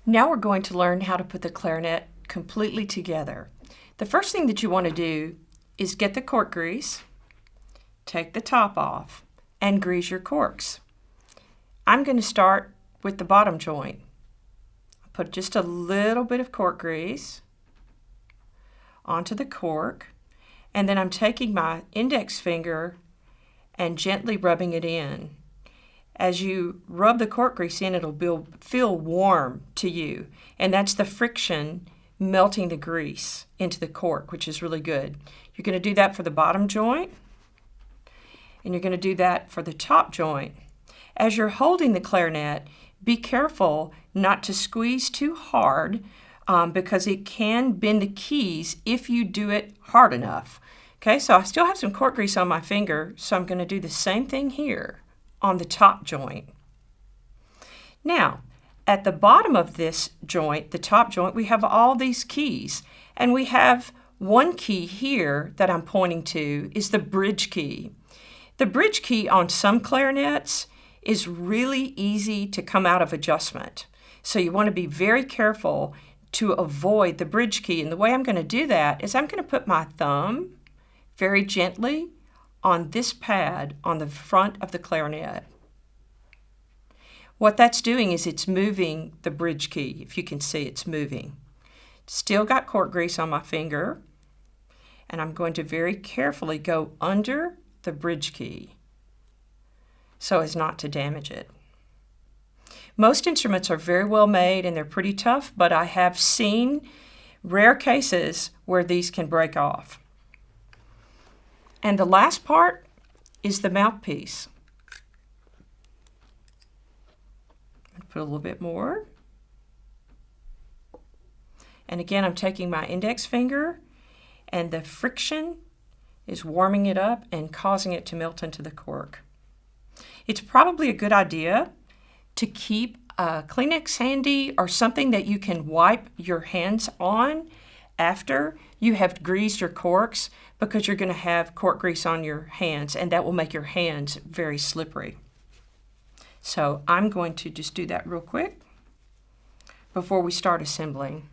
Now we're going to learn how to put the clarinet completely together. The first thing that you want to do is get the cork grease, take the top off, and grease your corks. I'm going to start with the bottom joint. I'll put just a little bit of cork grease onto the cork, and then I'm taking my index finger and gently rubbing it in. As you rub the cork grease in, it'll feel warm to you, and that's the friction melting the grease into the cork, which is really good. You're going to do that for the bottom joint, and you're going to do that for the top joint. As you're holding the clarinet, be careful not to squeeze too hard because it can bend the keys if you do it hard enough. Okay, so I still have some cork grease on my finger, so I'm going to do the same thing here on the top joint. Now, at the bottom of this joint, the top joint, we have all these keys, and we have one key here that I'm pointing to is the bridge key. The bridge key on some clarinets is really easy to come out of adjustment. So you want to be very careful to avoid the bridge key. And the way I'm going to do that is I'm going to put my thumb very gently on this pad on the front of the clarinet. What that's doing is it's moving the bridge key. If you can see, it's moving. Still got cork grease on my finger, and I'm going to very carefully go under the bridge key so as not to damage it. Most instruments are very well made and they're pretty tough, but I have seen rare cases where these can break off. And the last part is the mouthpiece. Put a little bit more. And again, I'm taking my index finger, and the friction is warming it up and causing it to melt into the cork. It's probably a good idea to keep a Kleenex handy or something that you can wipe your hands on after you have greased your corks, because you're going to have cork grease on your hands, and that will make your hands very slippery. So I'm going to just do that real quick before we start assembling.